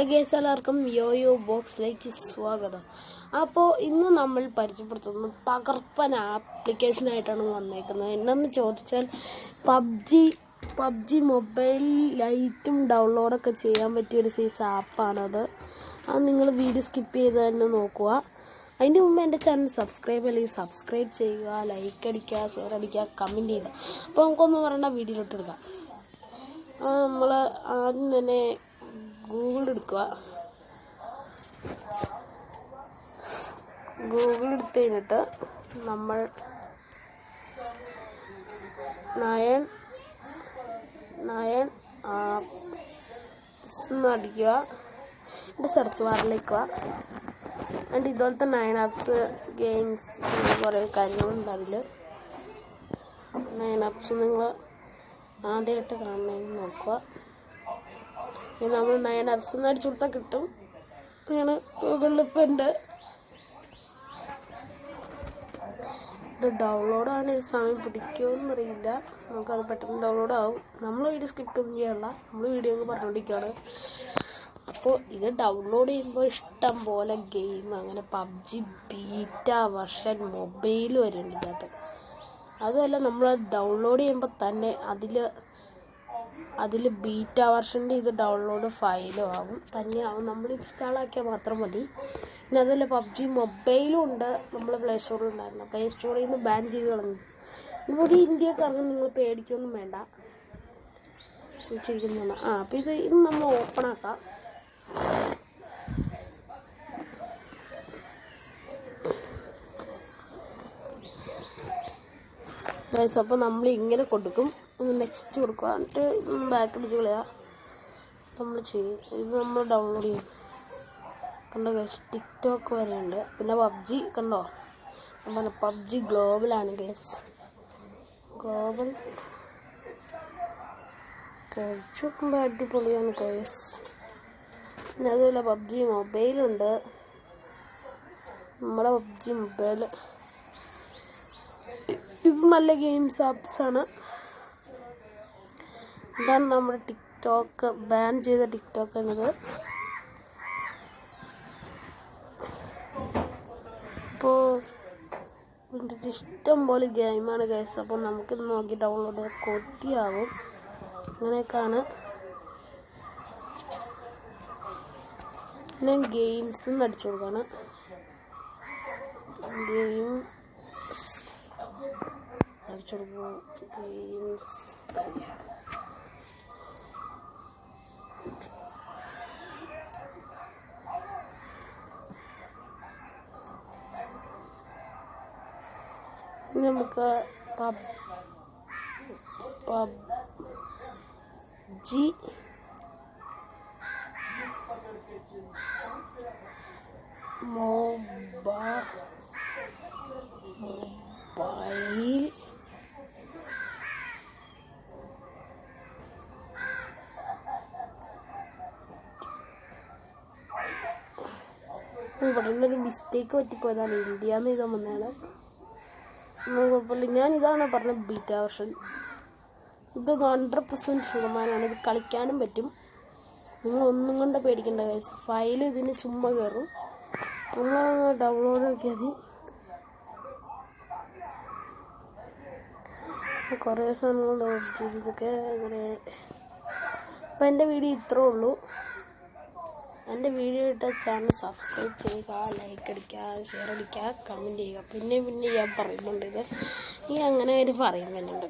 എല്ലാവർക്കും യോയോ ബോക്സിലേക്ക് സ്വാഗതം. അപ്പോൾ ഇന്ന് നമ്മൾ പരിചയപ്പെടുത്തുന്ന തകർപ്പൻ ആപ്ലിക്കേഷനായിട്ടാണ് വന്നേക്കുന്നത്. എന്നു ചോദിച്ചാൽ പബ്ജി മൊബൈൽ ലൈറ്റും ഡൗൺലോഡൊക്കെ ചെയ്യാൻ പറ്റിയൊരു സൈസ് ആപ്പാണത്. അത് നിങ്ങൾ വീഡിയോ സ്കിപ്പ് ചെയ്ത് തന്നെ നോക്കുക. അതിൻ്റെ മുമ്പ് എൻ്റെ ചാനൽ സബ്സ്ക്രൈബ് അല്ലെങ്കിൽ സബ്സ്ക്രൈബ് ചെയ്യുക, ലൈക്ക് അടിക്കുക, ഷെയർ അടിക്കുക, കമൻറ്റ് ചെയ്യുക. അപ്പോൾ നമുക്കൊന്നും പറയേണ്ട വീഡിയോയിലോട്ട് എടുക്കാം. നമ്മൾ ആദ്യം തന്നെ ഗൂഗിൾ എടുക്കുക. ഗൂഗിൾ എടുത്ത് കഴിഞ്ഞിട്ട് നമ്മൾ നയൻ ആപ്സ് അടിക്കുക. എൻ്റെ സെർച്ച് ബാറിലേക്ക് എന്നിട്ട് ഇതുപോലത്തെ 9 ആപ്സ് ഗെയിംസ് കുറേ കാര്യങ്ങളുണ്ട്. അതിൽ 9 ആപ്സ് നിങ്ങൾ ആദ്യമായിട്ട് കാണണമെന്ന് നോക്കുക. നമ്മൾ 9 ആപ്സ് അടിച്ചു കൊടുത്താൽ കിട്ടും. അങ്ങനെ ഗൂഗിളിൽ ഇപ്പം ഉണ്ട്. ഇത് ഡൗൺലോഡ് ആകാനൊരു സമയം പിടിക്കുമെന്നറിയില്ല. നമുക്കത് പെട്ടെന്ന് ഡൗൺലോഡ് ആവും. നമ്മൾ വീഡിയോ സ്കിപ്പ് ഒന്നും ചെയ്യാറില്ല, നമ്മൾ വീഡിയോ ഒന്ന് പറഞ്ഞുകൊണ്ടിരിക്കുകയാണ്. അപ്പോൾ ഇത് ഡൗൺലോഡ് ചെയ്യുമ്പോൾ ഇഷ്ടം പോലെ ഗെയിം, അങ്ങനെ പബ്ജി ബീറ്റ വെർഷൻ മൊബൈൽ വരുന്നുണ്ട് ഇതിനകത്ത്. അതുമല്ല, നമ്മൾ ഡൗൺലോഡ് ചെയ്യുമ്പോൾ തന്നെ അതിൽ ബീറ്റ വെർഷൻ്റെ ഇത് ഡൗൺലോഡ് ഫയലും ആവും, തന്നെയാവും. നമ്മൾ ഇൻസ്റ്റാൾ ആക്കിയാൽ മാത്രം മതി. പിന്നെ അതുപോലെ പബ്ജി മൊബൈലും ഉണ്ട്. നമ്മൾ പ്ലേ സ്റ്റോറിലുണ്ടായിരുന്നു, പ്ലേ സ്റ്റോറിൽ നിന്ന് ബാൻ ചെയ്ത് കളഞ്ഞു. ഇവിടെ ഇന്ത്യക്കാർക്ക് നിങ്ങൾ പേടിക്കൊന്നും വേണ്ട, സൂക്ഷിക്കുന്നതാണ്. അപ്പോൾ ഇത് നമ്മൾ ഓപ്പൺ ആക്കാം. അപ്പോൾ നമ്മൾ ഇങ്ങനെ കൊടുക്കും, നെക്സ്റ്റ് കൊടുക്കുക, എന്നിട്ട് ബാക്ക് അടിച്ച് കളയുക. നമ്മൾ ചെയ്യും. ഇത് നമ്മൾ ഡൗൺലോഡ് ചെയ്യും. കണ്ടോ ഗൈസ്, ടിക്ടോക്ക് വരെ ഉണ്ട്. പിന്നെ പബ്ജി കണ്ടോ, നമ്മൾ പബ്ജി ഗ്ലോബലാണ് ഗൈസ്. ഗ്ലോബൽ കഴിച്ചോക്കുമ്പോൾ അടിപൊളിയാണ് ഗൈസ്. പിന്നെ അതുപോലെ പബ്ജി മൊബൈലുണ്ട്. നമ്മുടെ പബ്ജി മൊബൈൽ ഇത് നല്ല ഗെയിംസ് ആപ്സാണ്. ഇതാണ് നമ്മുടെ ടിക്ടോക്ക്, ബാൻ ചെയ്ത ടിക്ടോക്ക് എന്നത്. ഇപ്പോൾ ഇഷ്ടം പോലെ ഗെയിമാണ് ഗൈസ്. അപ്പോൾ നമുക്കിത് നോക്കി ഡൗൺലോഡ് കൊത്തിയാവും. അങ്ങനെയൊക്കെയാണ്. പിന്നെ ഗെയിംസ് അടിച്ചു കൊടുക്കുകയാണ്. ഗെയിംസ് അടിച്ചു കൊടുക്കും. ഗെയിംസ് നമുക്ക് പബ്ജി മൊബൈൽ ഇവിടെ നിന്നൊരു മിസ്റ്റേക്ക് പറ്റിപ്പോയതാണ്. ഇന്ത്യന്ന് ഇത് വന്നതാണ്. കുഴപ്പമില്ല. ഞാൻ ഇതാണ് പറഞ്ഞ ബീറ്റ വെർഷൻ. ഇത് 100% ശതമാനമാണ്. ഇത് കളിക്കാനും പറ്റും. നിങ്ങൾ ഒന്നും കൊണ്ട് പേടിക്കേണ്ട ഗൈസ്. ഫയൽ ഇതിന് ചുമ്മാ കയറും. നമ്മൾ ഡൗൺലോഡ് ആക്കിയാൽ മതി. കുറേ സാധനങ്ങൾ ഡൗൺലോഡ് ചെയ്തൊക്കെ അങ്ങനെ. അപ്പം എൻ്റെ വീഡിയോ ഇത്രേ ഉള്ളൂ. എൻ്റെ വീഡിയോ ഇട്ട ചാനൽ സബ്സ്ക്രൈബ് ചെയ്യുക, ലൈക്ക് അടിക്കുക, ഷെയർ അടിക്കുക, കമൻറ്റ് ചെയ്യുക. പിന്നെ ഞാൻ പറയുന്നുണ്ട്. ഇത് ഈ അങ്ങനെ ഒരു പറയുന്നുണ്ട്.